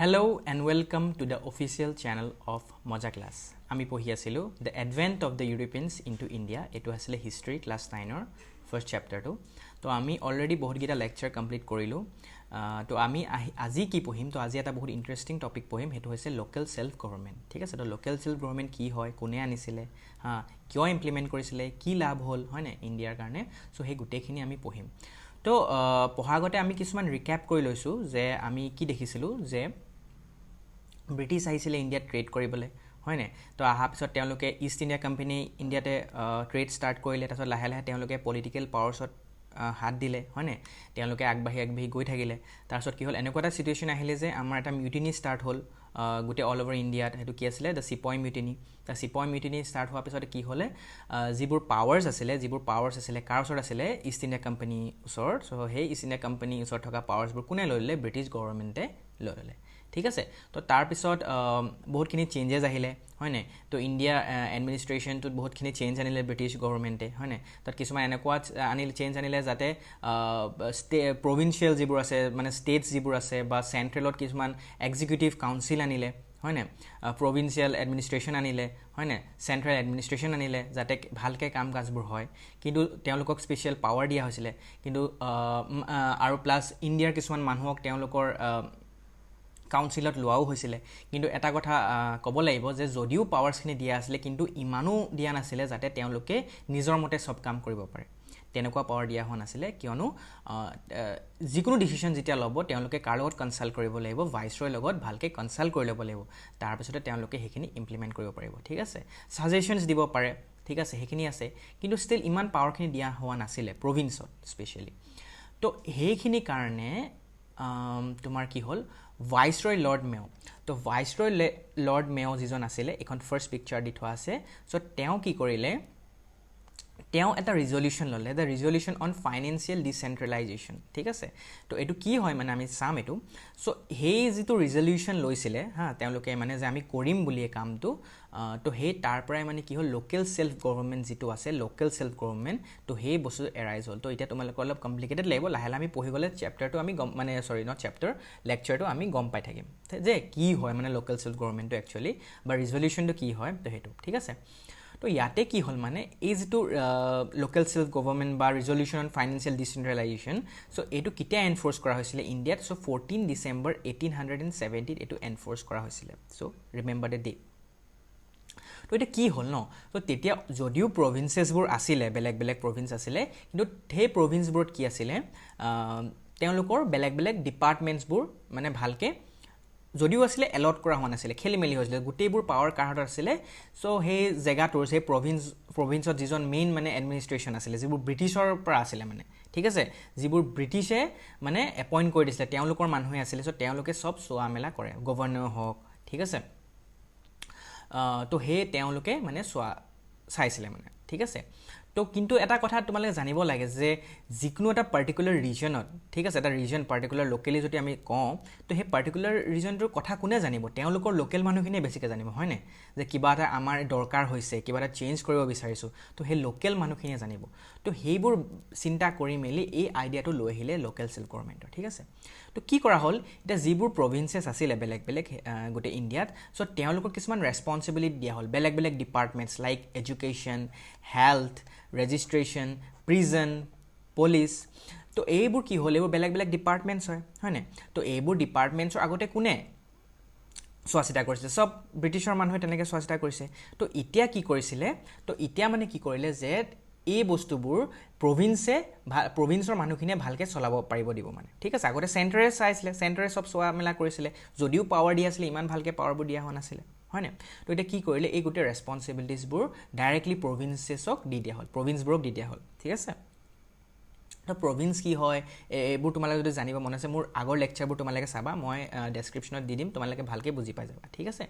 Hello and welcome to the official channel of Moja Class. আমি পঢ়ি আছিলো The Advent of the Europeans into India. এটো আসলে History Class 9 ৰ first chapter টো। তো আমি অলৰেডি বহুত গিটা লেকচাৰ কমপ্লিট কৰিলো। তো আমি আজি কি পঢ়িম তো আজি এটা বহুত ইন্টাৰেষ্টিং টপিক পঢ়িম হেতু হৈছে লোকেল সেলফ গভৰ্নমেন্ট। ঠিক আছে তো লোকেল সেলফ গভৰ্নমেন্ট কি হয় কোনে আনিছিলে কিয় ইমপ্লিমেন্ট কৰিছিলে কি লাভ হ'ল হয় না ইণ্ডিয়াৰ কাৰণে সো হে গুটেখিনি আমি পঢ়িম। তো পঢ়াগতে আমি কিছুমান ৰিক্যাপ কৰি লৈছো যে আমি কি দেখিছিলো যে ব্ৰিটিছ আহিছিলে ইণ্ডিয়াত ট্ৰেড কৰিবলৈ হয় না তো আহা পিছত তেওঁলোকে ইষ্ট ইণ্ডিয়া কোম্পানী ইণ্ডিয়াতে ট্ৰেড ষ্টাৰ্ট কৰিলে তাৰপিছত লাহে লাহে তেওঁলোকে পলিটিক্যাল পাৱাৰছত হাত দিলে হয় না তেওঁলোকে আগবাঢ়ি গৈ থাকিলে তাৰপিছত কি হ'ল এনেকুৱা এটা সিচুৱেশ্যন আহিলে যে আমাৰ এটা মিউটিনি ষ্টাৰ্ট হ'ল গোটে অল ওভাৰ ইণ্ডিয়াত হেতু কি আছিলে the sepoy mutiny the sepoy mutiny start হোৱাৰ পিছত কি হ'লে যিবোৰ পাৱাৰ্ছ আছিলে কাৰ ওচৰত আছিলে ইষ্ট ইণ্ডিয়া কোম্পানী ওচৰত সো সেই ইষ্ট ইণ্ডিয়া কোম্পানী ওচৰত থকা পাৱাৰ্ছবোৰ কোনে লৈ ল'লে ব্ৰিটিছ গভৰ্নমেণ্টে লৈ ল'লে ঠিক আছে তো তাৰ পিছত বহুতখিনি চেঞ্জেস আহিলে হয় না তো ইণ্ডিয়া এডমিনিষ্ট্ৰেশ্যনটোত বহুতখিনি চেঞ্জ আনিলে ব্ৰিটিছ গভৰ্নমেণ্টে হয় না তাত কিছুমান এনেকুৱা চেঞ্জ আনিলে যাতে প্ৰভিন্সিয়েল যিবোৰ আছে মানে ষ্টেটছ যিবোৰ আছে বা চেণ্ট্ৰেলত কিছুমান এক্সিকিউটিভ কাউন্সিল আনিলে হয় না প্ৰভিন্সিয়েল এডমিনিষ্ট্ৰেশ্যন আনিলে হয় না চেণ্ট্ৰেল এডমিনিষ্ট্ৰেশ্যন আনিলে যাতে ভালকে কাম কাজবোৰ হয় কিন্তু তেওঁলোকক স্পেশাল পাৱাৰ দিয়া হৈছিলে কিন্তু আৰু প্লাস ইণ্ডিয়াৰ কিছুমান মানুহক তেওঁলোকৰ কাউন্সিলত লোৱাও হৈছিলে কিন্তু এটা কথা ক'ব লাগিব যে যদিও পাৱাৰছখিনি দিয়া আছিল কিন্তু ইমানো দিয়া নাছিলে যাতে তেওঁলোকে নিজৰ মতে সব কাম কৰিব পাৰে তেনেকুৱা পাৱাৰ দিয়া হোৱা নাছিলে কিয়নো যিকোনো ডিসিশন যেতিয়া ল'ব তেওঁলোকে কাৰ লগত কনসাল্ট কৰিব লাগিব ভাইসৰয়ৰ লগত ভালকে কনসাল্ট কৰি ল'ব লাগিব তাৰ পিছতে তেওঁলোকে হেখিনি ইমপ্লিমেন্ট কৰিব পাৰিব ঠিক আছে সাজেশনস দিব পাৰে ঠিক আছে হেখিনি আছে কিন্তু ষ্টিল ইমান পাৱাৰখিনি দিয়া হোৱা নাছিলে প্ৰভিন্সত স্পেশালি তো হেখিনি কাৰণে তোমাৰ কি হ'ল ভাইসৰয় লৰ্ড মেও তো ভাইসৰয় লৰ্ড মেও যিজন আছিলে এখন ফাৰ্স্ট পিকচাৰ দি থোৱা আছে সো তেওঁ কি কৰিলে তেওঁ এটা ৰিজলিউশন ললে দা ৰিজলিউশন অন ফাইনান্সিয়েল ডিসেন্ট্ৰেলাইজেশন ঠিক আছে তো এটো কি হয় মানে আমি সাম এটো সো হেই যেটো ৰিজলিউশন লৈছিলে তেওঁলোকে মানে যে আমি কৰিম বুলি এই কামটো তো হে তাৰ পৰাই মানে কি হ'ল লোকেল সেলফ গভৰ্নমেন্ট যেটো আছে লোকেল সেলফ গভৰ্নমেন্ট তো হে বস্তু এৰাইজ হ'ল তো এটা তোমালোক অলপ কমপ্লিকেটেড লাগিব লাহে লাহে আমি পঢ়ি গলে চ্যাপ্টাৰটো আমি মানে সৰি নট চ্যাপ্টাৰ লেকচাৰটো আমি গম পাই থাকিম যে কি হয় মানে লোকেল সেলফ গভৰ্নমেন্টটো একচুয়ালি বা ৰিজলিউশনটো কি হয় তো হেতু ঠিক আছে তো ইয়াতে কি হ'ল মানে এই যেটো লোকেল সেলফ গভৰ্নমেন্ট বা ৰিজলিউশন অন ফাইনান্সিয়েল ডিসেন্ট্ৰেলাইজেশন সো এটো কিটা এনফোৰ্স কৰা হৈছিলে ইণ্ডিয়াত সো 14 ডিসেম্বৰ 1870 এটো এনফোৰ্স কৰা হৈছিলে সো ৰিমেম্বাৰ দ্য ডেট তো এটা কি হ'ল ন তো তেতিয়া যদিও প্ৰভিন্সেছবোৰ আছিলে বেলেগ প্ৰভিন্স আছিলে কিন্তু সেই প্ৰভিন্সবোৰত কি আছিলে তেওঁলোকৰ বেলেগ ডিপাৰ্টমেন্টছবোৰ মানে ভালকে যদিও আছিলে এলট কৰা হোৱা নাছিলে খেলিমেলি হৈছিলে গুটেইবোৰ পাৱাৰ কাৰ্ডত আছিলে সো সেই জেগাটোৰ সেই প্ৰভিন্সত যিজন মেইন মানে এডমিনিষ্ট্ৰেশ্যন আছিলে যিবোৰ ব্ৰিটিছৰ পৰা আছিলে মানে ঠিক আছে যিবোৰ ব্ৰিটিছে মানে এপইন্ট কৰি দিছিলে তেওঁলোকৰ মানুহে আছিলে সো তেওঁলোকে সব সোৱা মেলা কৰে গভৰ্ণৰ হওক ঠিক আছে তো হে তেওঁলোকে মানে সোৱা চাইছিলে মানে ঠিক আছে তো কিন্তু এটা কথা তোমালোকে জানিব লাগে যে যিকোনো এটা পাৰ্টিকুলাৰ ৰিজনত ঠিক আছে এটা ৰিজন পাৰ্টিকুলাৰ লোকেলি যদি আমি কওঁ তো হে পাৰ্টিকুলাৰ ৰিজনটোৰ কথা কোনে জানিব তেওঁলোকৰ লোকেল মানুহখিনিয়ে বেছিকৈ জানিব হয় না যে কিবা এটা আমাৰ দৰকাৰ হৈছে কিবা এটা চেঞ্জ কৰিব বিচাৰিছো তো হে লোকেল মানুহখিনিয়ে জানিব তো হেইবোৰ চিন্তা কৰি মেলি এই আইডিয়াটো লৈ আহিলে লোকেল সেলফ গভৰ্নমেন্টৰ ঠিক আছে তো কি কৰা হ'ল এটা যিবোৰ প্ৰভিন্সেছ আছিলে বেলেগ গোটে ইণ্ডিয়াত সো তেওঁলোকৰ কিছুমান ৰেসপন্সিবিলিটি দিয়া হ'ল বেলেগ departments like education health registration prison police তো এইবোৰ কি হ'ল এইবোৰ বেলেগ ডিপাৰ্টমেন্টছ হয় না তো এইবোৰ ডিপাৰ্টমেন্টছৰ আগতে কোনে সোৱাচিতা কৰিছে সব ব্ৰিটিছৰ মানুহে তেনেকৈ সোৱাচিতা কৰিছে তো এতিয়া কি কৰিছিলে তো এতিয়া মানে কি কৰিলে যে এই বস্তুবোৰ প্ৰভিন্সৰ মানুহখিনিয়ে ভালকে চলাব পাৰিব দিব মানে ঠিক আছে আগতে চেণ্টাৰে চাইছিলে চেণ্টাৰে সব সোৱা মেলা কৰিছিলে যদিও পাৱাৰ দিয়া আছিল ইমান ভালকে পাৱাৰবোৰ দিয়া হোৱা নাছিলে হয় না তো এটা কি কৰিলে এই গুটে ৰেসপন্সিবিলিটিজবোৰ ডাইৰেক্টলি প্ৰভিন্সেছক দি দিয়া হ'ল প্ৰভিন্সবোৰক দি দিয়া হ'ল ঠিক আছে তো প্ৰভিন্স কি হয় এইবোৰ তোমালোকে যদি জানিব মন আছে মোৰ আগৰ লেকচাৰবোৰ তোমালোকে চাবা মই ডেসক্ৰিপচনত দি দিম তোমালোকে ভালকে বুজি পাই যাবা ঠিক আছে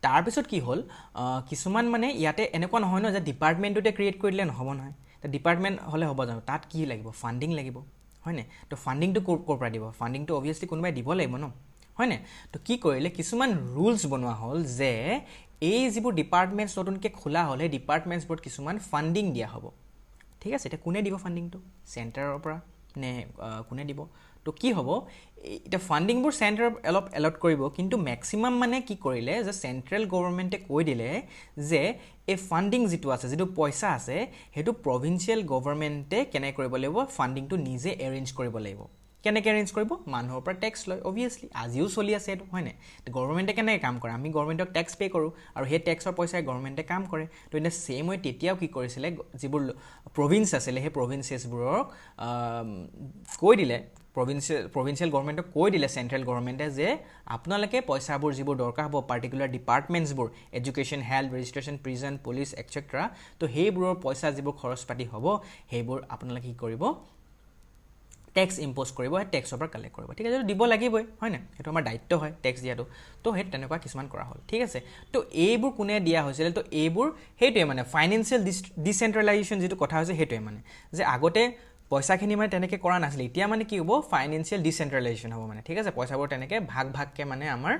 তাৰ পিছত কি হ'ল কিছুমান মানে ইয়াতে এনেকুৱা নহয় ন যে ডিপাৰ্টমেন্টটোতে ক্ৰিয়েট কৰিলে নহব নহয় তো ডিপাৰ্টমেন্ট হলে হ'ব জানো তাত কি লাগিব ফান্ডিং লাগিব হয় না তো ফান্ডিংটো ক'ৰ পৰা দিব ফান্ডিংটো অবভিয়াসলি কোনোবাই দিব লাগিব ন হয় না তো কি কৰিলে কিছুমান ৰুলছ বনোৱা হ'ল যে এই যিবোৰ ডিপাৰ্টমেন্টছ নতুনকে খোলা হ'ল এই ডিপাৰ্টমেন্টছবোৰত কিছুমান ফান্ডিং দিয়া হ'ব ঠিক আছে এটা কোনে দিব ফান্ডিংটো চেণ্টাৰৰ পৰা নে কোনে দিব তো কি হ'ব এটা ফান্ডিংবোৰ সেন্টাৰ অলপ এলট কৰিব কিন্তু ম্যাক্সিমাম মানে কি কৰিলে যে সেন্ট্ৰেল গভৰ্ণমেণ্টে কৈ দিলে যে এই ফান্ডিং যেটো আছে যেটো পইচা আছে হেতু প্ৰভিন্সিয়েল গভৰ্ণমেণ্টে কেনে কৰিব লাগিব ফান্ডিংটো নিজে এৰেঞ্জ কৰিব লাগিব কেনে এৰেঞ্জ কৰিব মানুহৰ পৰা ট্যাক্স লয় অবিয়াসলি আজিও চলি আছে এটো হয় না গভৰ্ণমেণ্টে কেনে কাম কৰে আমি গভৰ্ণমেণ্টক ট্যাক্স পে কৰো আৰু হে ট্যাক্সৰ পইচাই গভৰ্ণমেণ্টে কাম কৰে তো ইন সেম ওয়ে তেতিয়াও কি কৰিছিলে যিবোৰ প্ৰভিন্স আছিল হে প্ৰভিন্সেছবোৰক কৈ দিলে provincial government কৈ দিলে সেন্ট্ৰেল গভৰ্ণমেণ্টে যে আপোনালোকে পইচাবোৰ যিবোৰ দৰকাৰ হ'ব পাৰ্টিকুলাৰ ডিপাৰ্টমেন্টছবোৰ education health registration prison police etcetera তো হেইবোৰৰ পইচা যিবোৰ খৰচ পাতি হ'ব হেইবোৰ আপোনালোকে কি কৰিব ট্যাক্স ইম্পোজ কৰিব হে ট্যাক্সৰ পৰা কালেক্ট কৰিব ঠিক আছে দিব লাগিবই হয় না এটো আমাৰ দায়িত্ব হয় ট্যাক্স দিয়াটো তো হে তেনেকুৱা কিছুমান কৰা হ'ল ঠিক আছে তো এইবোৰ কোনে দিয়া হৈছিল তো এইবোৰ হেইটোৱে মানে ফাইনান্সিয়েল ডিসেন্ট্ৰেলাইজেশন যেটো কথা হৈছে হেইটোৱে মানে যে আগতে পইচাখিনি মানে তেনেকে কৰা নাছিল এতিয়া মানে কি হ'ব ফাইনান্সিয়েল ডিসেন্ট্ৰেলাইজেশন হ'ব মানে ঠিক আছে পইচাবোৰ তেনেকে ভাগ ভাগকে মানে আমাৰ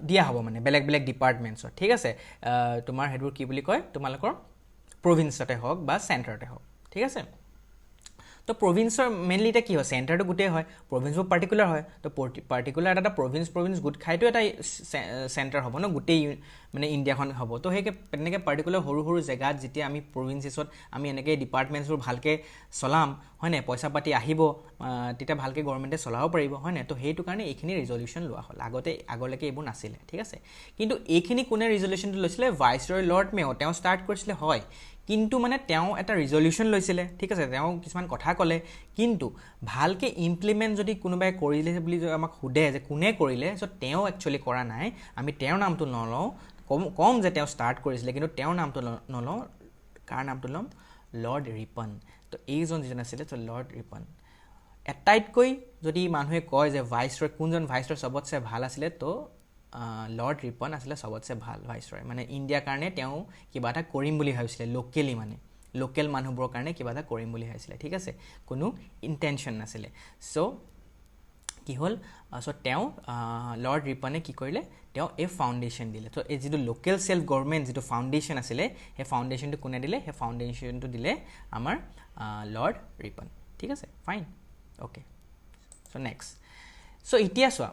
দিয়া হ'ব মানে বেলেগ বেলেগ ডিপাৰ্টমেন্টছৰ ঠিক আছে তোমাৰ হেডবোৰ কি বুলি কয় তোমালোকৰ প্ৰভিন্সতে হওক বা সেন্টাৰতে হওক ঠিক আছে তো প্ৰভিন্সৰ মেইনলি এটা কি হয় সেন্টাৰটো গুটে হয় প্ৰভিন্সবোৰ পাৰ্টিকুলাৰ হয় তো পাৰ্টিকুলাৰ এটা প্ৰভিন্স গুট খাইটো এটা সেন্টাৰ হ'ব ন গুটে মানে ইন্ডিয়াখন হ'ব তো হেকে তেনেকে পাৰ্টিকুলাৰ হৰু হৰু জায়গাত যেতিয়া আমি প্ৰভিন্সেছত আমি এনেকে ডিপাৰ্টমেন্টছবোৰ ভালকে চলাম হয় না পইচা পাতি আহিব তেতিয়া ভালকে গভৰ্ণমেণ্টে চলাব পাৰিব হয় না তো হেতু কাৰণে এইখিনি ৰিজল্যুশন লোৱা হ'ল আগলৈকে এইবোৰ নাছিলে ঠিক আছে কিন্তু এইখিনি কোনে ৰিজল্যুশনটো লৈছিলে ভাইসৰয় লৰ্ড মেও তেওঁ ষ্টাৰ্ট কৰিছিলে হয় কিন্তু মানে তেওঁ এটা ৰিজল্যুশন লৈছিলে ঠিক আছে তেওঁ কিছুমান কথা ক'লে কিন্তু ভালকে ইমপ্লিমেন্ট যদি কোনোবাই কৰিলে বুলি আমাক খুদে যে কোনে কৰিলে সো তেওঁ একচুয়ালি কৰা নাই আমি তেওঁৰ নামটো নলও কম যে তেওঁ ষ্টাৰ্ট কৰিছিলে কিন্তু তেওঁৰ নামটো নলও কাৰ নামটো লম লৰ্ড ৰিপন তো এইজন যিজন আছিল তো লৰ্ড ৰিপন এটাইতকৈ যদি মানুহে কয় যে ভাইসৰয় কোনজন ভাইসৰয় সবতছে ভাল আছিল তো লৰ্ড ৰিপন আসলে সবতছে ভাল ভাইসৰয় মানে ইন্ডিয়া কাৰণে তেওঁ কিবা এটা কৰিম বুলি ভাবিছিলে লোকেলি মানে লোকেল মানুহবোৰৰ কাৰণে কিবা এটা কৰিম বুলি ভাবিছিলে ঠিক আছে কোনো ইন্টেনশন নাছিলে সো কি হল সো তেওঁ লৰ্ড ৰিপনে কি কৰিলে তেওঁ এ ফাউন্ডেশন দিলে তো এই যেটো লোকেল সেলফ গভৰ্ণমেণ্ট যেটো ফাউন্ডেশন আছিলে হে ফাউন্ডেশনটো কোনে দিলে হে ফাউন্ডেশনটো দিলে আমাৰ লৰ্ড ৰিপন ঠিক আছে fine okay so next so ইতিয়া সোৱা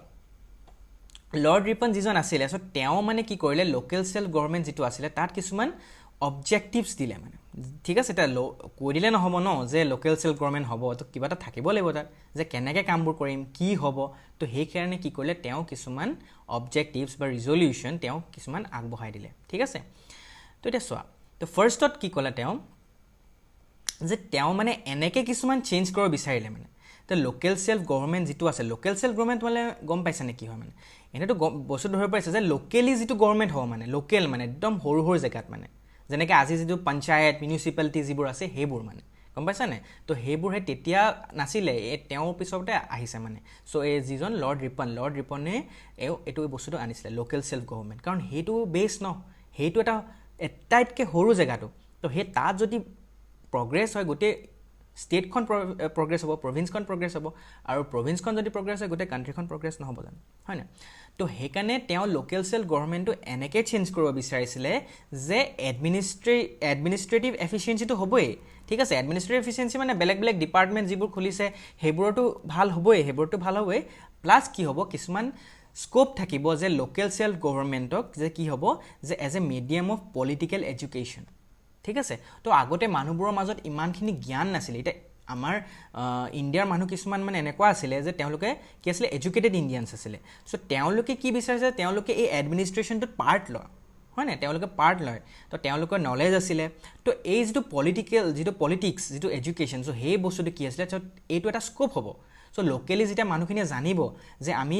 লৰ্ড ৰিপন যিজন আছিল সো তেওঁ মানে কি কৰিলে লোকেল সেলফ গভৰ্ণমেণ্ট যেটো আছিল তাত কিছুমান অবজেক্টিভস দিলে মানে ঠিক আছে এটা কৈ দিলে নহব ন যে লোকেল সেলফ গভৰ্ণমেণ্ট হ'ব তো কিবা এটা থাকিব লাগিব তাত যে কেনেকে কামবোৰ কৰিম কি হ'ব তো সেই কাৰণে কি কৰিলে তেওঁ কিছুমান অবজেক্টিভস বা ৰিজল্যুশন তেওঁ কিছুমান আগবঢ়াই দিলে ঠিক আছে তো এটা সোৱা তো ফাৰ্ষ্টত কি ক'লে তেওঁ যে তেওঁ মানে এনেকে কিছুমান চেঞ্জ কৰিব বিচাৰিলে মানে তো লোকেল সেলফ গভৰ্ণমেণ্ট যেটো আছে লোকেল সেলফ গভৰ্ণমেণ্ট মানে গম পাইছে নে কি হয় মানে এনেটো বস্তু ধৰি পাইছে যে লোকেলি যেটো গভৰ্ণমেণ্ট হ'ব মানে লোকেল মানে একদম হৰু হৰু জায়গাত মানে যেনেকে আজি যেটো পঞ্চায়ত মিউনিসিপালিটি যিবোৰ আছে হেবোৰ মানে গম পাইছা নে তো হেবোৰ হে তেতিয়া নাছিলে তেওঁৰ পিছতে আহিছে মানে সো এই যিজন লৰ্ড ৰিপনে এটো বস্তুটো আনিছিলে লোকেল সেলফ গভৰ্ণমেণ্ট কাৰণ হেটো বেস ন হেটো এটা এটাইতকে হৰু জায়গাটো তো হে তাত যদি প্ৰগ্ৰেছ হয় গতে স্টেটখন প্ৰগ্ৰেছ হ'ব প্ৰভিন্সখন প্ৰগ্ৰেছ হ'ব আৰু প্ৰভিন্সখন যদি প্ৰগ্ৰেছ হয় গতে কান্ট্ৰিখন প্ৰগ্ৰেছ নহব জানো হয় না তো হেকানে তেওঁ লোকেল সেলফ গভৰ্ণমেণ্টটো এনেকে চেঞ্জ কৰিব বিচাৰিছিলে যে এডমিনিষ্ট্ৰেটিভ এফিচিয়েন্সিটো হ'বই ঠিক আছে এডমিনিষ্ট্ৰেটিভ এফিচিয়েন্সি মানে বেলেগ বেলেগ ডিপাৰ্টমেন্ট যিবোৰ খুলিছে হেবোৰটো ভাল হ'বই প্লাস কি হ'ব কিছুমান স্কোপ থাকিব যে লোকেল সেলফ গভৰ্ণমেণ্টক যে কি হ'ব যে as a medium of political education ঠিক আছে তো আগতে মানুহবোৰৰ মাজত ইমানখিনি জ্ঞান নাছিল এটা আমাৰ ইণ্ডিয়াৰ মানুহ কিছুমান মানে এনেকুৱা আছিল যে তেওঁলোকে কি আছিল এডুকেটেড ইণ্ডিয়ানছ আছিল সো তেওঁলোকে কি বিচাৰিছে তেওঁলোকে এই এডমিনিষ্ট্ৰেশ্যনটোত পাৰ্ট লয় হয় না তেওঁলোকে পাৰ্ট লয় তো তেওঁলোকৰ নলেজ আছিল তো এই যেটো পলিটিক্স যেটো এডুকেশ্যন সো সেই বস্তুটো কি আছিল এইটো এটা স্কোপ হ'ব সো লোকেলি যেটা মানুহখিনিয়ে জানিব যে আমি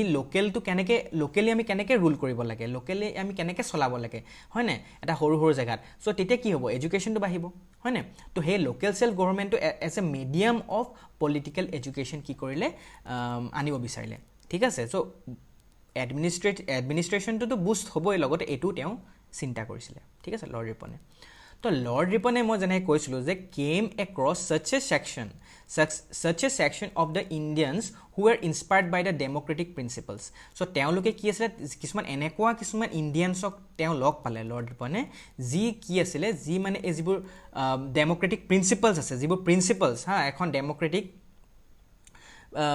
লোকেলি আমি কেনেকে ৰুল কৰিব লাগে লোকেলি আমি কেনেকে চলাব লাগে হয় না এটা হৰু হৰু জায়গাত সো তেতিয়া কি হ'ব এডুকেশ্যনটো বাঢ়িব হয় না তো হে লোকেল সেলফ গভৰ্ণমেণ্টটো as a medium of political education কি কৰিলে আনিব বিচাৰিলে ঠিক আছে সো এডমিনিষ্ট্ৰেশ্যনটো বুষ্ট হ'বই লগতে এটো তেওঁ চিন্তা কৰিছিলে ঠিক আছে লৰ্ড ৰিপনে তো লৰ্ড ৰিপনে মই যেনে কৈছিলো যে কেম across such a section of the Indians who were inspired by the democratic principles so তেওঁলোকে কি আছিল কিছুমান এনেকুৱা কিছুমান ইণ্ডিয়ানছক তেওঁ লগ পালে লৰ্ড ৰিপনে যি কি আছিল যি মানে এই যিবোৰ ডেমোক্ৰেটিক প্ৰিন্সিপলছ আছে যিবোৰ প্ৰিন্সিপলছ এখন ডেমোক্ৰেটিক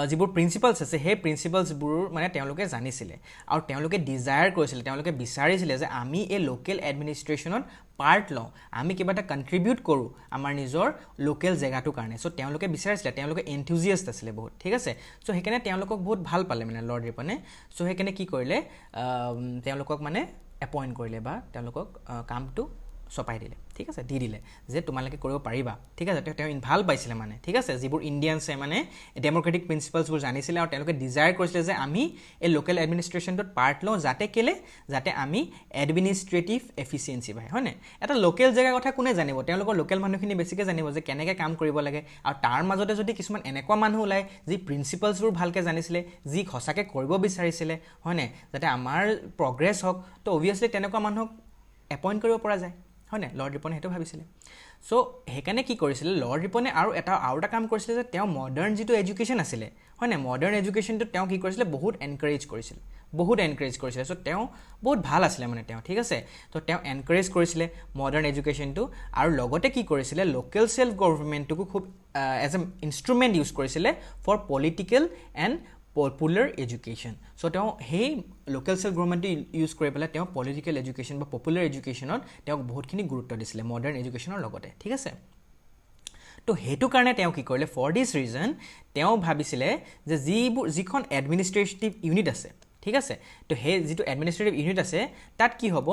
যিবোৰ প্ৰিন্সিপালছ আছে সেই প্ৰিন্সিপালছবোৰ মানে তেওঁলোকে জানিছিলে আৰু তেওঁলোকে ডিজায়াৰ কৰিছিলে তেওঁলোকে বিচাৰিছিলে যে আমি এই লোকেল এডমিনিষ্ট্ৰেশ্যনত পাৰ্ট লওঁ আমি কিবা এটা কণ্ট্ৰিবিউট কৰোঁ আমাৰ নিজৰ লোকেল জেগাটোৰ কাৰণে চ' তেওঁলোকে বিচাৰিছিলে তেওঁলোকে এনথুজিয়াষ্ট আছিলে বহুত ঠিক আছে চ' সেইকাৰণে তেওঁলোকক বহুত ভাল পালে মানে লৰ্ড ৰিপনে চ' সেইকাৰণে কি কৰিলে তেওঁলোকক মানে এপইণ্ট কৰিলে বা তেওঁলোকক কামটো চপাই দিলে ঠিক আছে দি দিলে যে তোমালোকে কৰিব পাৰিবা ঠিক আছে তেওঁ ভাল পাইছিলে মানে ঠিক আছে যিবোৰ ইণ্ডিয়ানছে মানে ডেম'ক্ৰেটিক প্ৰিন্সিপালছবোৰ জানিছিলে আৰু তেওঁলোকে ডিজায়াৰ কৰিছিলে যে আমি এই লোকেল এডমিনিষ্ট্ৰেশ্যনটোত পাৰ্ট লওঁ যাতে আমি এডমিনিষ্ট্ৰেটিভ এফিচিয়েঞ্চি পায় হয়নে এটা লোকেল জেগাৰ কথা কোনে জানিব তেওঁলোকৰ লোকেল মানুহখিনি বেছিকৈ জানিব যে কেনেকৈ কাম কৰিব লাগে আৰু তাৰ মাজতে যদি কিছুমান এনেকুৱা মানুহ ওলায় যি প্ৰিন্সিপালছবোৰ ভালকৈ জানিছিলে যি সঁচাকৈ কৰিব বিচাৰিছিলে হয়নে যাতে আমাৰ প্ৰগ্ৰেছ হওক তো অভিয়াছলি তেনেকুৱা মানুহক এপইণ্ট কৰিব পৰা যায় হয়নে লৰ্ড ৰিপনে সেইটো ভাবিছিলে চ' সেইকাৰণে কি কৰিছিলে লৰ্ড ৰিপনে আৰু এটা কাম কৰিছিলে যে তেওঁ মডাৰ্ণ যিটো এডুকেশ্যন আছিলে হয়নে মডাৰ্ণ এডুকেশ্যনটো তেওঁ কি কৰিছিলে বহুত এনকাৰেজ কৰিছিলে চ' তেওঁ বহুত ভাল আছিলে মানে তেওঁ ঠিক আছে তো তেওঁ এনকাৰেজ কৰিছিলে মডাৰ্ণ এডুকেশ্যনটো আৰু লগতে কি কৰিছিলে লোকেল ছেল্ফ গভৰ্ণমেণ্টটোকো খুব এজ এ ইনষ্ট্ৰুমেণ্ট ইউজ কৰিছিলে for political and popular education so' তেওঁ সেই লোকেল ছেল্ফ গভৰ্ণমেণ্টটো ইউজ কৰি পেলাই তেওঁ পলিটিকেল এডুকেশ্যন বা পপুলাৰ এডুকেশ্যনত তেওঁক বহুতখিনি গুৰুত্ব দিছিলে মডাৰ্ণ এডুকেশ্যনৰ লগতে ঠিক আছে তো সেইটো কাৰণে তেওঁ কি কৰিলে ফৰ দিছ ৰিজন তেওঁ ভাবিছিলে যে যিখন এডমিনিষ্ট্ৰেটিভ ইউনিট আছে ঠিক আছে তো সেই যিটো এডমিনিষ্ট্ৰেটিভ ইউনিট আছে তাত কি হ'ব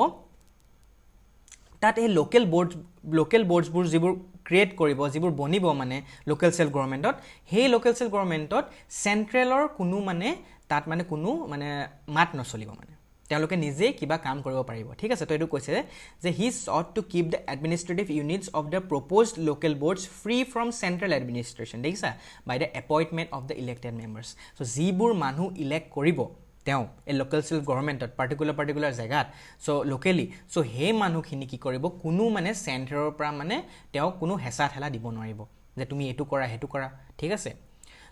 তাত এই লোকেল বৰ্ডছবোৰ যিবোৰ ক্ৰিয়েট কৰিব যিবোৰ বনিব মানে লোকেল ছেল্ফ গভৰ্ণমেণ্টত সেই লোকেল ছেল্ফ গভৰ্ণমেণ্টত চেণ্ট্ৰেলৰ কোনো মানে তাত মানে কোনো মানে মাত নচলিব মানে তেওঁলোকে নিজে কিবা কাম কৰিব পাৰিব ঠিক আছে তো এইটো কৈছে যে হি sought to keep the administrative units of the proposed local boards free from central administration দেখিছা by the appointment of the elected members so যিবোৰ মানুহ ইলেক্ট কৰিব তেওঁ এই লোকেল ছেল্ফ গভৰ্ণমেণ্টত পাৰ্টিকুলাৰ জেগাত চ' লোকেলি চ' সেই মানুহখিনি কি কৰিব কোনো মানে চেণ্টাৰৰ পৰা মানে তেওঁ কোনো হেঁচা ঠেলা দিব নোৱাৰিব যে তুমি এইটো কৰা সেইটো কৰা ঠিক আছে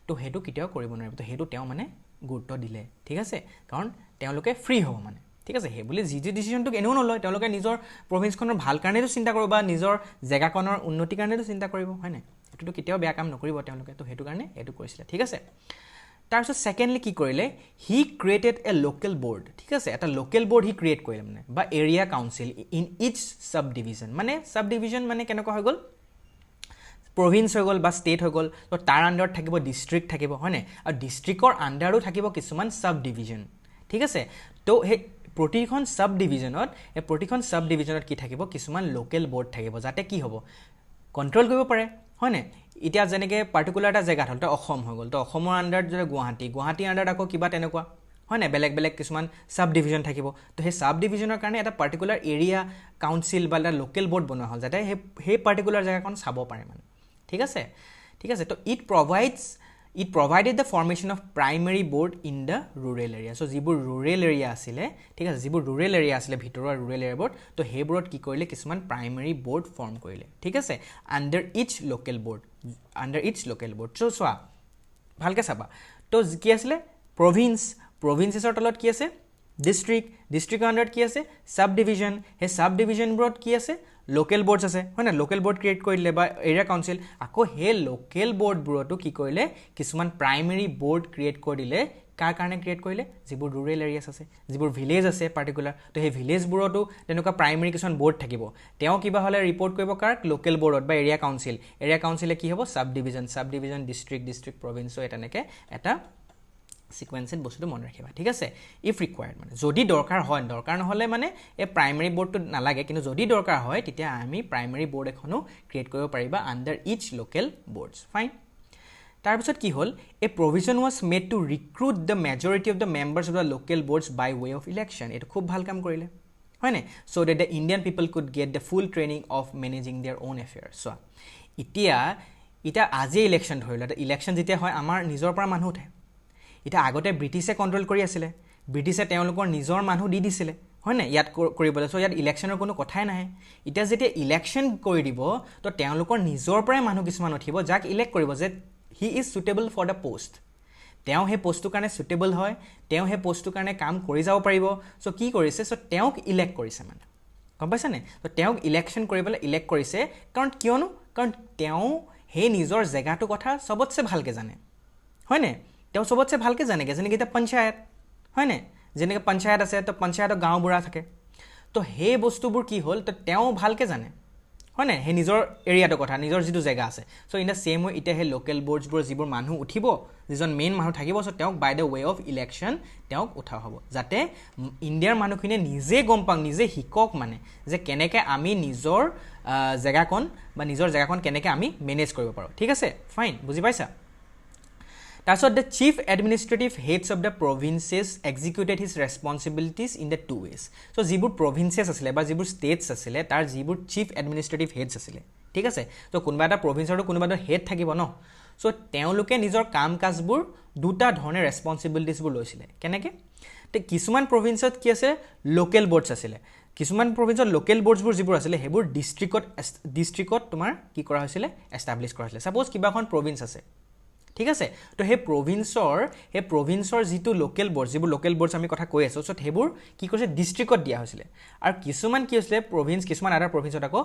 তো সেইটো কেতিয়াও কৰিব নোৱাৰিব তো সেইটো তেওঁ মানে গুৰুত্ব দিলে ঠিক আছে কাৰণ তেওঁলোকে ফ্ৰী হ'ব মানে ঠিক আছে সেই বুলি যি ডিচিশ্যনটোক এনেও নলয় তেওঁলোকে নিজৰ প্ৰভিন্সখনৰ ভাল কাৰণেতো চিন্তা কৰিব বা নিজৰ জেগাখনৰ উন্নতিৰ কাৰণেতো চিন্তা কৰিব হয় নাই এইটোতো কেতিয়াও বেয়া কাম নকৰিব তেওঁলোকে তো সেইটো কাৰণে এইটো কৰিছিলে ঠিক আছে তাৰপিছত ছেকেণ্ডলি কি কৰিলে হি ক্ৰিয়েটেড এ লোকেল বৰ্ড ঠিক আছে এটা লোকেল বৰ্ড হি ক্ৰিয়েট কৰিলে মানে বা area council in each subdivision মানে কেনেকুৱা হৈ গ'ল প্ৰভিন্স হৈ গ'ল বা ষ্টেট হৈ গ'ল তো তাৰ আণ্ডাৰত থাকিব ডিষ্ট্ৰিক্ট থাকিব হয়নে আৰু ডিষ্ট্ৰিক্টৰ আণ্ডাৰো থাকিব কিছুমান সাব ডিভিজন ঠিক আছে তো সেই প্ৰতিখন সাব ডিভিজনত কি থাকিব কিছুমান লোকেল বৰ্ড থাকিব যাতে কি হ'ব কণ্ট্ৰল কৰিব পাৰে হয়নে এতিয়া যেনেকৈ পাৰ্টিকুলাৰ এটা জেগাত হ'ল তো অসম হৈ গ'ল তো অসমৰ আণ্ডাৰত যদি গুৱাহাটীৰ আণ্ডাৰত আকৌ কিবা তেনেকুৱা হয় নাই বেলেগ কিছুমান সাব ডিভিজন থাকিব তো সেই সাব ডিভিজনৰ কাৰণে এটা পাৰ্টিকুলাৰ এৰিয়া কাউন্সিল বা এটা লোকেল বৰ্ড বনোৱা হ'ল যাতে সেই পাৰ্টিকুলাৰ জেগাখন চাব পাৰে মানে ঠিক আছে তো it provided the formation of primary board in the rural area so যিবোৰ rural area আছিলে ঠিক আছে যিবোৰ rural area আছিলে ভিতৰুৱা rural area board তো সেইবোৰত কি কৰিলে কিছুমান primary board form কৰিলে ঠিক আছে under each local board so চোৱা ভালকৈ চাবা তো কি আছিলে provinces তলত কি আছে ডিষ্ট্ৰিক্টৰ আণ্ডাৰত কি আছে সাব ডিভিজন সেই সাব ডিভিজনবোৰত কি আছে লোকেল বৰ্ডছ আছে হয় না লোকেল বৰ্ড ক্ৰিয়েট কৰি দিলে বা এৰিয়া কাউন্সিল আকৌ সেই লোকেল বৰ্ডবোৰতো কি কৰিলে কিছুমান প্ৰাইমেৰী বৰ্ড ক্ৰিয়েট কৰি দিলে কাৰ কাৰণে ক্ৰিয়েট কৰিলে যিবোৰ ৰুৰেল এৰিয়াছ আছে যিবোৰ ভিলেজ আছে পাৰ্টিকুলাৰ তো সেই ভিলেজবোৰতো তেনেকুৱা প্ৰাইমেৰী কিছুমান বৰ্ড থাকিব তেওঁ কিবা হ'লে ৰিপৰ্ট কৰিব কাক লোকেল বৰ্ডত বা এৰিয়া কাউন্সিলে কি হ'ব সাব ডিভিজন ডিষ্ট্ৰিক্ট প্ৰভিন্স তেনেকৈ এটা সিকুৱেন্সত বস্তুটো মন ৰাখিবা ঠিক আছে ইফ ৰিকুৱাৰ্ড মানে যদি দৰকাৰ নহ'লে মানে এই প্ৰাইমেৰী বৰ্ডটো নালাগে কিন্তু যদি দৰকাৰ হয় তেতিয়া আমি প্ৰাইমেৰী বৰ্ড এখনো ক্ৰিয়েট কৰিব পাৰিবা under its local boards fine তাৰপিছত কি হ'ল a provision was made to recruit the majority of the members of the local boards by way of election এইটো খুব ভাল কাম কৰিলে হয় নাই so' that the Indian people could get the full training of managing their own affairs চোৱা এতিয়া আজিয়ে ইলেকশ্যন ধৰিলে ইলেকশ্যন যেতিয়া হয় আমাৰ নিজৰ পৰা মানুহ উঠে এতিয়া আগতে ব্ৰিটিছে কণ্ট্ৰল কৰি আছিলে ব্ৰিটিছে তেওঁলোকৰ নিজৰ মানুহ দি দিছিলে হয় নাই ইয়াত কৰিবলৈ চ' ইয়াত ইলেকশ্যনৰ কোনো কথাই নাহে এতিয়া যেতিয়া ইলেকশ্যন কৰি দিব তো তেওঁলোকৰ নিজৰ পৰাই মানুহ কিছুমান উঠিব যাক ইলেক্ট কৰিব যে he is suitable for the post তেওঁ সেই পোষ্টটোৰ কাৰণে সুটেবল হয় তেওঁ সেই পোষ্টটোৰ কাৰণে কাম কৰি যাব পাৰিব চ' কি কৰিছে চ' তেওঁক ইলেক্ট কৰিছে মানে গম পাইছানে তো তেওঁক ইলেকশ্যন কৰিবলৈ ইলেক্ট কৰিছে কাৰণ তেওঁ সেই নিজৰ জেগাটোৰ কথা চবতছে ভালকৈ জানে হয়নে তেওঁ সবতছে ভালকে জানেগে যেনেকৈ এটা পঞ্চায়ত হয়নে যেনেকৈ পঞ্চায়ত আছে তো পঞ্চায়তৰ গাঁও বুঢ়া থাকে তো সেই বস্তুবোৰ কি হ'ল তো তেওঁ ভালকে জানে হয়নে হে নিজৰ এৰিয়াটো কথা নিজৰ যিটো জায়গা আছে so in the same way ইটা হে লোকেল বোৰ্ডছবোৰ যিবোৰ মানুহ উঠিব যিজন মেইন মানুহ থাকিব সো তেওঁক বাই দ্য ওয়ে অফ ইলেকশ্যন তেওঁক উঠা হ'ব যাতে ইণ্ডিয়াৰ মানুহখিনিয়ে নিজে গম পাওক নিজে শিকক মানে যে কেনেকৈ আমি নিজৰ জায়গাখন বা নিজৰ জায়গাখন কেনেকৈ আমি মেনেজ কৰিব পাৰোঁ ঠিক আছে ফাইন বুজি পাইছা তাৰপিছত the chief administrative heads of the provinces executed his responsibilities in the two ways so' যিবোৰ প্ৰভিন্সেছ আছিলে বা যিবোৰ ষ্টেটছ আছিলে তাৰ যিবোৰ চিফ এডমিনিষ্ট্ৰেটিভ হেডছ আছিলে ঠিক আছে ত' কোনোবা এটা প্ৰভিন্সৰতো কোনোবা এটা হেড থাকিব ন চ' তেওঁলোকে নিজৰ কাম কাজবোৰ দুটা ধৰণে ৰেছপনচিবিলিটিছবোৰ লৈছিলে কেনেকৈ তো কিছুমান প্ৰভিন্সত কি আছে লোকেল বৰ্ডছ আছিলে কিছুমান প্ৰভিন্সত লোকেল বৰ্ডছবোৰ যিবোৰ আছিলে সেইবোৰ ডিষ্ট্ৰিক্টত তোমাৰ কি কৰা হৈছিলে এষ্টাব্লিছ কৰা হৈছিলে ছাপ'জ কিবা এখন প্ৰভিন্স আছে ঠিক আছে তো সেই প্ৰভিন্সৰ যিটো লোকেল বৰ্ড যিবোৰ লোকেল বৰ্ডছ আমি কথা কৈ আছোঁ চ' সেইবোৰ কি কৰিছে ডিষ্ট্ৰিক্টত দিয়া হৈছিলে আৰু কিছুমান কি হৈছিলে প্ৰভিন্স কিছুমান আদাৰ প্ৰভিন্সত আকৌ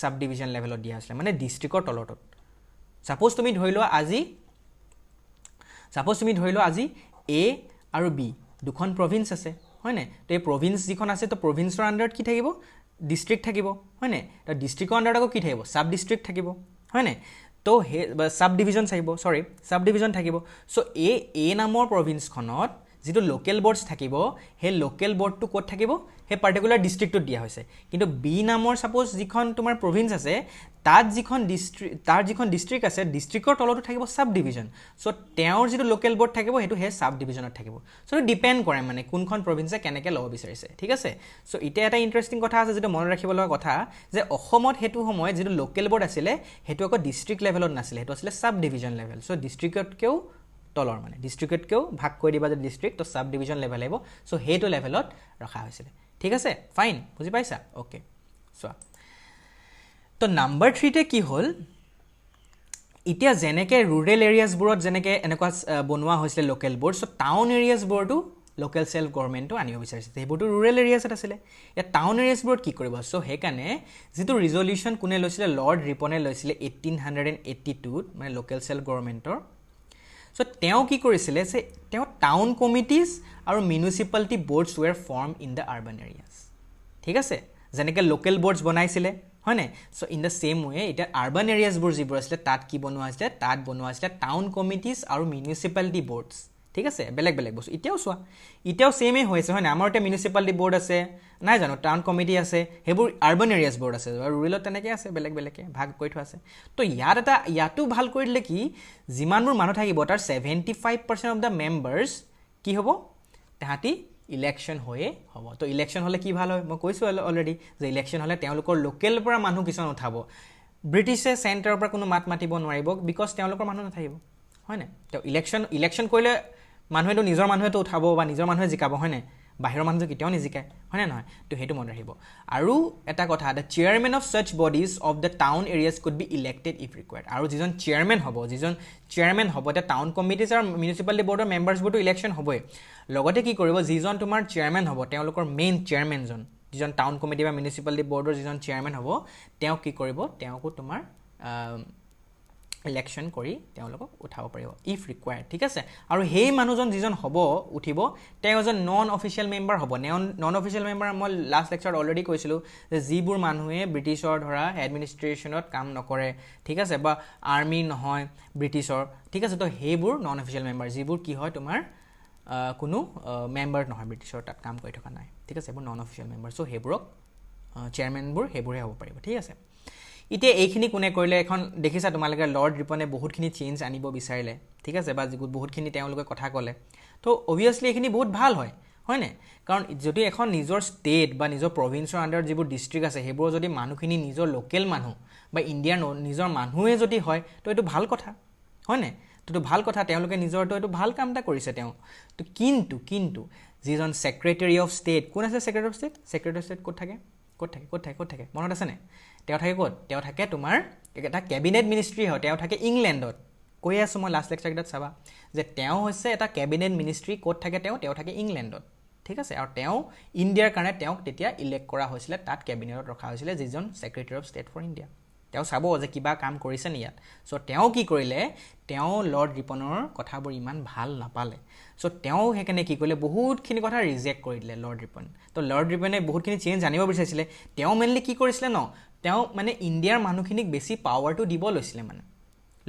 চাব ডিভিজন লেভেলত দিয়া হৈছিলে মানে ডিষ্ট্ৰিক্টৰ তলতত ছাপ'জ তুমি ধৰি লোৱা আজি এ আৰু বি দুখন প্ৰভিন্স আছে হয়নে তো এই প্ৰভিন্স যিখন আছে তো প্ৰভিন্সৰ আণ্ডাৰত কি থাকিব ডিষ্ট্ৰিক্ট থাকিব হয়নে তো ডিষ্ট্ৰিক্টৰ আণ্ডাৰত আকৌ কি থাকিব চাব ডিষ্ট্ৰিক্ট থাকিব হয়নে তো হে সাব ডিভিজন থাকিব সো এ নামৰ প্ৰভিন্সখনত যেটো লোকেল বৰ্ডছ থাকিব হে লোকেল বৰ্ডটো ক'ত থাকিব হে পাৰ্টিকুলাৰ ডিস্ট্ৰিক্টত দিয়া হৈছে কিন্তু বি নামৰ সাপোজ যিখন তোমাৰ প্ৰভিন্স আছে তাত যিখন ডিস্ট্ৰিক্ট আছে ডিস্ট্ৰিক্টৰ তলতো থাকিব সাব ডিভিজন সো তেওঁৰ যেটো লোকেল বৰ্ড থাকিব হেতু হে সাব ডিভিজনত থাকিব সো ডিপেন্ড কৰে মানে কোনখন প্ৰভিন্সে কেনেকৈ লব বিচাৰিছে ঠিক আছে সো ইটা এটা ইন্টাৰেষ্টিং কথা আছে যেটো মনত ৰাখিব লগা কথা যে অসমত হেতু সময় যেটো লোকেল বৰ্ড আছিল হেতু আকৌ ডিস্ট্ৰিক্ট লেভেলত নাছিল হেতু আছিল সাব ডিভিজন লেভেল সো ডিস্ট্ৰিক্টতকেও তলৰ মানে ডিস্ট্ৰিক্টতকেও ভাগ কৰি দিবা যে ডিস্ট্ৰিক্ট তো সাব ডিভিজন লেভেল আহিব সো হেতু লেভেলত ৰখা হৈছিল ঠিক আছে ফাইন বুজি পাইছা ওকে সো তো নাম্বাৰ 3 তে কি হল ইতিয়া জেনেকে ৰুৰেল এৰিয়াজবোৰত জেনেকে এনেকুৱা বনোৱা হৈছিল লোকেল বৰ্ড সো টাউন এৰিয়াজবোৰটো লোকেল সেল্ফ গভৰ্নমেন্টটো আনিব বিচাৰিছে হেবুটো ৰুৰেল এৰিয়াছত আছিল এ টাউন এৰিয়াজবোৰত কি কৰিব সো হেকানে যেটো ৰিজল্যুশন কোনে লৈছিল লৰ্ড ৰিপনে লৈছিল 1882 মানে লোকেল সেল্ফ গভৰ্নমেন্টৰ সো তেওঁ কি কৰিছিলে যে তেওঁ টাউন কমিটিজ আৰু municipality boards war form in the urban areas ঠিক আছে জেনেকে লোকেল বৰ্ডছ বনাইছিলে হয়নে so in the same way এটা আৰবান এৰিয়াজবোৰ যিবোৰ আছিল তাত কি বনোৱা আছিল তাত বনোৱা আছিল টাউন কমিটিজ আৰু মিউনিসিপালিটি বৰ্ডছ ঠিক আছে বেলেগ বস্তু ইতিয়াও সেমে হৈছে হয় না আমাৰ এটা মিউনিসিপালিটি বৰ্ড আছে নাই জানো টাউন কমিটি আছে হেবোৰ আৰবান এৰিয়াজ বৰ্ড আছে আৰু ৰুৰেলত তেনেকৈ আছে বেলেগকে ভাগ কৰি থোৱা আছে তো ইয়াতো ভাল কৰি দিলে কি যিমানবোৰ মানুহ থাকিব তাৰ 75% অফ দা মেম্বাৰ্স কি হ'ব তাহাতি ইলেকশন হয়ে হ'ব তো ইলেকশন হলে কি ভাল হয় মই কৈছো অলৰেডি যে ইলেকশন হলে তেওঁলোকৰ লোকেল পৰা মানুহ কিছুমান উঠাব ব্ৰিটিছে সেন্টাৰৰ পৰা কোনো মাত মাতিব নোৱাৰিব বিকজ তেওঁলোকৰ মানুহ নাথাকিব হয় না তো ইলেকশন কৰিলে মানুহেটো নিজৰ মানুহেটো উঠাব বা নিজৰ মানুহে জিকাব হয় না বাহিৰৰ মানুহ কিটাও নিজিকায় হয় না নহয় তো হেতু মন ৰাখিব আৰু এটা কথা the chairman of such bodies of the town areas could be elected if required আৰু যিজন চেয়াৰম্যান হ'ব এটা টাউন কমিটিজ আৰু মিউনিসিপালিটি বৰ্ডৰ মেম্বাৰছ বোৰটো ইলেকশন হ'বই লগতে কি কৰিব যিজন তোমাৰ চেয়াৰম্যান হ'ব তেওঁলোকৰ মেইন চেয়াৰম্যানজন যিজন টাউন কমিটি বা মিউনিসিপালিটি বৰ্ডৰ যিজন চেয়াৰম্যান হ'ব তেওঁ কি কৰিব তেওঁকো তোমাৰ ইলেকশন কৰি তেওঁলোকক উঠাব পাৰিব ইফ ৰিকুৱায়াৰ্ড ঠিক আছে আৰু হেই মানুহজন যিজন হ'ব উঠিব তেওঁ এজন নন অফিচিয়েল মেম্বাৰ হ'ব নন অফিচিয়েল মেম্বাৰ মই লাষ্ট লেকচাৰত অলৰেডি কৈছিলো যে যিবোৰ মানুহে ব্ৰিটিছৰ ধৰা এডমিনিষ্ট্ৰেশ্যনত কাম নকৰে ঠিক আছে বা আৰ্মি নহয় ব্ৰিটিছৰ ঠিক আছে তো হেইবোৰ নন অফিচিয়েল মেম্বাৰ যিবোৰ কি হয় তোমাৰ কোনো মেম্বাৰ নহয় ব্ৰিটিছৰ তাত কাম কৰি থকা নাই ঠিক আছে এইবোৰ নন অফিচিয়েল মেম্বাৰ সো হেইবোৰক চেয়াৰম্যানবোৰ হেইবোৰে হ'ব পাৰিব ঠিক আছে ইতে এইখিনি কোনে কৰিলে এখন দেখিছা তোমালোকে লৰ্ড ৰিপনে বহুতখিনি চেঞ্জ আনিব বিচাৰিলে ঠিক আছে বা বহুতখিনি তেওঁলোকে কথা ক'লে তো অবভিয়াসলি এইখিনি বহুত ভাল হয় না কাৰণ যদি এখন নিজৰ ষ্টেট বা নিজৰ প্ৰভিন্সৰ আণ্ডাৰত যিবোৰ ডিস্ট্ৰিক্ট আছে হেবোৰ যদি মানুহখিনি নিজৰ লোকেল মানুহ বা ইণ্ডিয়াৰ নিজৰ মানুহে যদি হয় তো এটো ভাল কথা হয় না তো ভাল কথা তেওঁলোকে নিজৰটো এটো ভাল কাম এটা কৰিছে তেওঁ তো কিন্তু যিজন সেক্ৰেটাৰী অফ ষ্টেট কোন আছে সেক্ৰেটাৰী অফ ষ্টেট ক'ত থাকে মনত আছে নে তেওঁ থাকে ক'ত তেওঁ থাকে তোমাৰ এটা কেবিনেট মিনিষ্ট্ৰি হয় তেওঁ থাকে ইংলেণ্ডত কৈ আছো মই লাষ্ট লেকচাৰত চাবা যে তেওঁ হৈছে এটা কেবিনেট মিনিষ্ট্ৰি ক'ত থাকে তেওঁ থাকে ইংলেণ্ডত ঠিক আছে আৰু তেওঁ ইণ্ডিয়াৰ কাৰণে তেওঁক তেতিয়া ইলেক্ট কৰা হৈছিল তাত কেবিনেটত ৰখা হৈছিল যিজন secretary of state for India তেওঁ চাব যে কিবা কাম কৰিছে নি ইয়াত সো তেওঁ কি কৰিলে তেওঁ লৰ্ড ৰিপনৰ কথাবোৰ ইমান ভাল নাপালে সো তেওঁ হেকনে কি কৰিলে বহুতখিনি কথা ৰিজেক্ট কৰি দিলে লৰ্ড ৰিপন তো লৰ্ড ৰিপনে বহুতখিনি চেঞ্জ জানিব বিচাৰিছিলে তেওঁ মেইনলি কি কৰিছিলে ন তেওঁ মানে ইণ্ডিয়াৰ মানুহখিনিক বেছি পাৱাৰটো দিব লৈছিলে মানে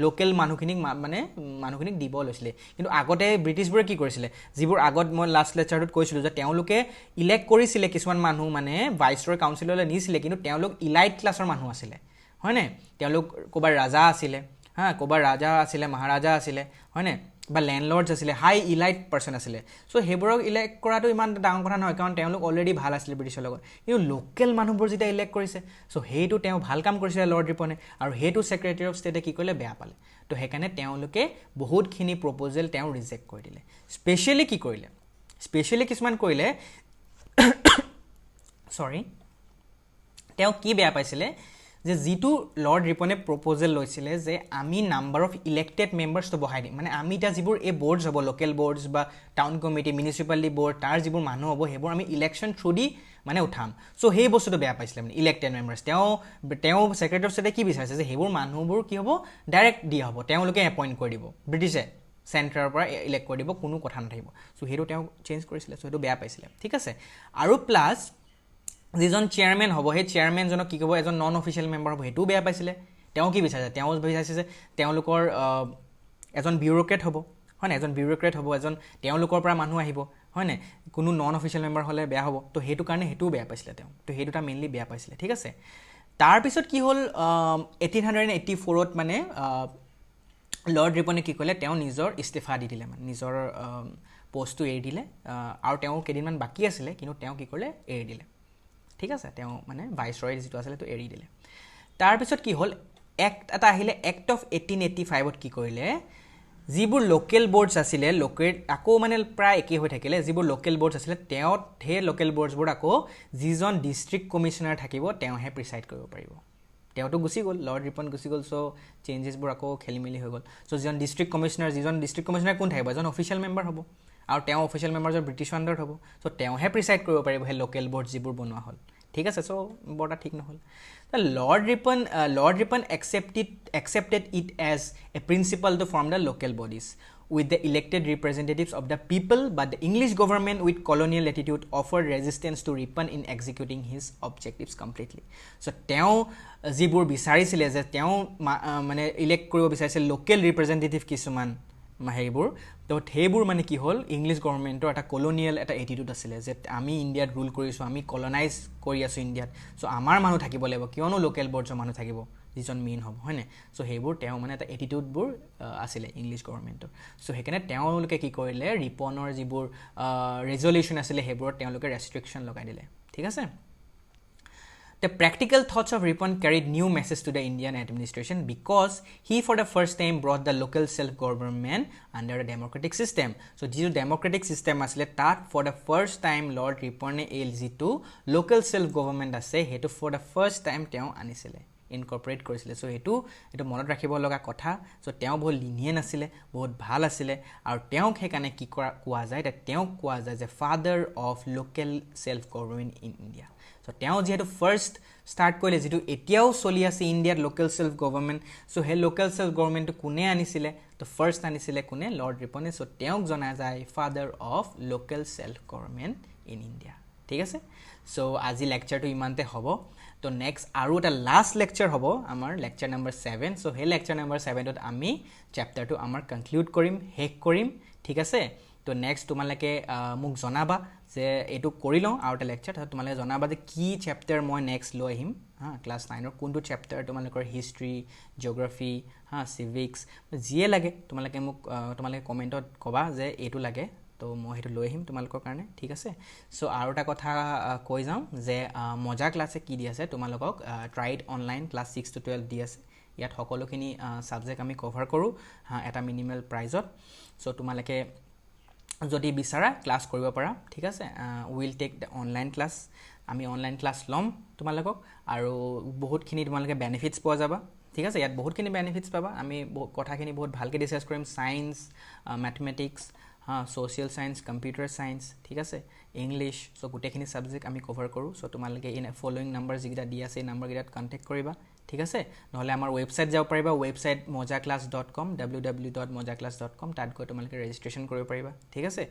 লোকেল মানুহখিনিক দিব লৈছিলে কিন্তু আগতে ব্ৰিটিছবোৰে কি কৰিছিলে যিবোৰ আগত মই লাষ্ট লেকচাৰটোত কৈছিলোঁ যে তেওঁলোকে ইলেক্ট কৰিছিলে কিছুমান মানুহ মানে ভাইসৰয় কাউন্সিললৈ নিছিলে কিন্তু তেওঁলোক ইলাইট ক্লাছৰ মানুহ আছিলে হয়নে তেওঁলোক কোবাৰ ৰাজা আছিলে কোবাৰ ৰাজা আছিলে মহাৰাজা আছিলে হয়নে বা ল্যান্ডলৰ্ডছ আছিলে হাই ইলাইট পাৰ্সন আছিলে সো হেবোৰক ইলেক্ট কৰাটো ইমান ডাঙৰ কথা নহয় কাৰণ তেওঁলোক অলৰেডি ভাল আছিলে ব্ৰিটিছৰ লগত কিন্তু লোকেল মানুহবোৰ যেটা ইলেক্ট কৰিছে সো হেইটো তেওঁ ভাল কাম কৰিছিলে লৰ্ড ৰিপনে আৰু হেইটো সেক্ৰেটাৰী অফ ষ্টেটে কি কৰিলে বেয়া পালে তো হেকাৰণে তেওঁলোকে বহুতখিনি প্ৰপ'জেল তেওঁ ৰিজেক্ট কৰি দিলে স্পেশালি কি কৰিলে স্পেশালি কিছুমান কৰিলে সৰি তেওঁ কি বেয়া পাইছিলে যে যিটো লৰ্ড ৰিপনে প্ৰপ'জেল লৈছিলে যে আমি নাম্বাৰ অফ ইলেক্টেড মেম্বাৰ্ছটো বহাই দিম মানে আমি এটা যিবোৰ এই বৰ্ডছ হ'ব লোকেল বৰ্ডছ বা টাউন কমিটি মিউনিচিপালিটি বৰ্ড তাৰ যিবোৰ মানুহ হ'ব সেইবোৰ আমি ইলেকশ্যন থ্ৰু দি মানে উঠাম সো সেই বস্তুটো বেয়া পাইছিলে মানে ইলেক্টেড মেম্বাৰ্ছ তেওঁ সেক্ৰেটাৰী অফ ষ্টেটে কি বিচাৰিছে যে সেইবোৰ মানুহবোৰ কি হ'ব ডাইৰেক্ট দিয়া হ'ব তেওঁলোকে এপইণ্ট কৰি দিব ব্ৰিটিছে চেণ্টাৰৰ পৰা ইলেক্ট কৰি দিব কোনো কথা নাথাকিব সো সেইটো তেওঁ চেঞ্জ কৰিছিলে সো সেইটো বেয়া পাইছিলে ঠিক আছে আৰু প্লাছ যিজন চেয়াৰমেন হ'ব সেই চেয়াৰমেনজনক কি ক'ব এজন নন অফিচিয়েল মেম্বাৰ হ'ব হেতু বেয়া পাইছিলে তেওঁ কি বিচাৰিছে তেওঁ বিচাৰিছে যে তেওঁলোকৰ এজন বিউৰোক্ৰেট হ'ব হয়নে এজন বিউৰোক্ৰেট হ'ব এজন তেওঁলোকৰ পৰা মানুহ আহিব হয়নে কোনো নন অফিচিয়েল মেম্বাৰ হ'লে বেয়া হ'ব তো হেতু কাৰণে হেতু বেয়া পাইছিলে তেওঁ তো হেতুটা মেইনলি বেয়া পাইছিলে ঠিক আছে তাৰ পিছত কি হ'ল 1884 ত মানে লৰ্ড ৰিপনে কি কৰিলে তেওঁ নিজৰ ইস্তিফা দি দিলে মানে নিজৰ পোষ্টটো এৰি দিলে আৰু তেওঁ কেইদিনমান বাকি আছিলে কিন্তু তেওঁ কি কৰিলে এৰি দিলে ঠিক আছে তেওঁ মানে ভাইসৰয় যেটো আছিল তো এৰি দিলে তাৰ পিছত কি হ'ল এক্ট এটা আহিলে এক্ট অফ 1885 ত কি কৰিলে যিবোৰ লোকেল বৰ্ডছ আছিলে লোকেল আকৌ মানে প্ৰায় একে হৈ থাকিলে যিবোৰ লোকেল বৰ্ডছ আছিলে তেওঁ হে লোকেল বৰ্ডছবোৰ আকৌ যিজন ডিস্ট্ৰিক্ট কমিশনাৰ থাকিব তেওঁহে প্ৰিসাইড কৰিব পাৰিব তেওঁটো গুছি গ'ল লৰ্ড ৰিপন গুছি গ'ল সো চেঞ্জেছবোৰ আকৌ খেলিমেলি হৈ গ'ল সো যিজন ডিস্ট্ৰিক্ট কমিশনাৰ কোন থাকিব এজন অফিচিয়েল মেম্বাৰ হ'ব আৰু তেওঁ অফিচিয়েল মেম্বাৰজন ব্ৰিটিছ আণ্ডাৰত হ'ব সো তেওঁহে প্ৰিসাইড কৰিব পাৰিব হে লোকেল বৰ্ড যিবোৰ বনোৱা হ'ল ঠিক আছে সো বৰ্ডা ঠিক নহ'ল lord Ripon accepted it as a principle to form the local bodies with the elected representatives of the people but the English government with colonial attitude offered resistance to Ripon in executing his objectives completely so তেওঁ যিবোৰ বিচাৰিছিলে যে তেওঁ মানে elect কৰিব বিচাৰিছিল local representative কিছুমান হেইবোৰ তো হেইবোৰ মানে কি হ'ল ইংলিছ গভৰ্ণমেণ্টৰ এটা কলোনিয়েল এটা এটিটিউড আছিলে যে আমি ইণ্ডিয়াত ৰুল কৰিছো আমি কলোনাইজ কৰি আছো ইণ্ডিয়াত সো আমাৰ মানুহ থাকিব লাগিব কিয়নো লোকেল বৰ্ডছৰ মানুহ থাকিব যিজন মেইন হ'ব হয়নে সো হেইবোৰ তেওঁ মানে এটা এটিটিউডবোৰ আছিলে ইংলিছ গভৰ্ণমেণ্টৰ সো হেকাৰণে তেওঁলোকে কি কৰিলে ৰিপনৰ যিবোৰ ৰেজলিউচন আছিলে হেইবোৰ তেওঁলোকে ৰেষ্ট্ৰিকশন লগাই দিলে ঠিক আছে The practical thoughts of Ripon carried new message to the Indian administration because he for the first time brought the local self-government under a democratic system. So, this democratic system asile tat for the first time Lord Ripon LG2 local self-government ase hetu for the first time teo anisile incorporate korisile. So, hetu monot rakhibo loga kotha. So, teo bahut lenient asile bahut bhal asile aru teo hekane ki koa jay that teo koa jay the father of local self-government in India. So, তেওঁ যেহেতু first start কৰিলে যেটো এতিয়াও চলি আছে ইণ্ডিয়াত local self government so hey local self government কোনে আনিছিলে তো ফাৰ্স্ট আনিছিলে কোনে লৰ্ড ৰিপনে সো তেওঁক জনা যায় father of local self government in India ঠিক আছে সো আজি লেকচাৰটো ইমানতে হ'ব তো নেক্সট আৰু এটা লাষ্ট লেকচাৰ হ'ব আমাৰ lecture number 7 so hey lecture number 7 ত আমি চ্যাপ্টাৰটো আমাৰ কনক্লুড কৰিম শেষ কৰিম ঠিক আছে তো নেক্সট তোমালকে মোক জনাবা যে এটো কৰি লওঁ আৰু এটা লেকচাৰ তোমালকে জনাবা যে কি চ্যাপ্টাৰ মই নেক্সট লৈ আহিম ক্লাস 9 ৰ কোনটো চ্যাপ্টাৰ তোমালকৰ হিষ্ট্ৰি জিওগ্ৰাফি সিভিক্স যিয়ে লাগে তোমালকে মোক তোমালকে কমেন্টত কবা যে এটো লাগে তো মই হেতু লৈ আহিম তোমালকৰ কাৰণে ঠিক আছে সো আৰু এটা কথা কৈ যাওঁ যে মজা ক্লাছে কি দি আছে তোমালকক ট্ৰাইড অনলাইন ক্লাস 6 to 12 দি আছে ইয়াত সকলোখিনি সাবজেক্ট আমি কভাৰ কৰো এটা মিনিমাল প্ৰাইজত সো তোমালকে যদি বিচাৰা ক্লাস কৰিব পাৰা ঠিক আছে will take the online class আমি অনলাইন ক্লাস লম তোমালকক আৰু বহুতখিনি তোমালকে বেনিফিটস পোৱা যাবা ঠিক আছে ইয়াত বহুতখিনি বেনিফিটস পাবা আমি কথাখিনি বহুত ভালকে ডিসকাস কৰিম science mathematics social science computer science ঠিক আছে ইংলিশ সো গুটেখিনি সাবজেক্ট আমি কভাৰ কৰো সো তোমালকে ইন ফলোইং নাম্বাৰ জিগিটা দি আছে নাম্বাৰ গিটাত কন্টাক্ট কৰিবা ঠিক আছে নহলে আমাৰ ওয়েবসাইট যাব পাৰিবা ওয়েবসাইট mozaclass.com www.mozaclass.com তাত গৈ তোমালোকে ৰেজিষ্ট্ৰেচন কৰিব পাৰিবা ঠিক আছে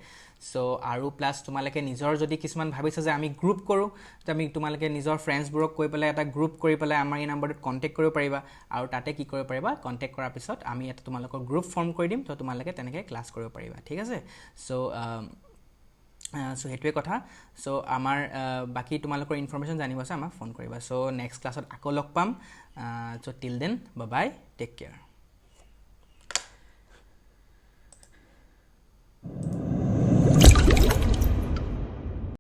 সো আৰু প্লাস তোমালোকে নিজৰ যদি কিছুমান ভাবিছা যে আমি গ্ৰুপ কৰো তো আমি তোমালোকে নিজৰ ফ্ৰেন্ডছবোৰক কৈ পেলাই এটা গ্ৰুপ কৰি পেলাই আমাৰ এই নম্বৰটোত কন্টাক্ট কৰিব পাৰিবা আৰু তাতে কি কৰিব পাৰিবা কন্টাক্ট কৰাৰ পিছত আমি এটা তোমালোকৰ গ্ৰুপ ফৰ্ম কৰি দিম তো তোমালোকে তেনেকৈ ক্লাস কৰিব পাৰিবা ঠিক আছে সো সো হেতুৱে কথা সো আমাৰ বাকি তোমালোকৰ ইনফৰমেশন জানিব আছে আমাক ফোন কৰিবা সো নেক্সট ক্লাছত আকৌ লগ পাম so till then bye bye take care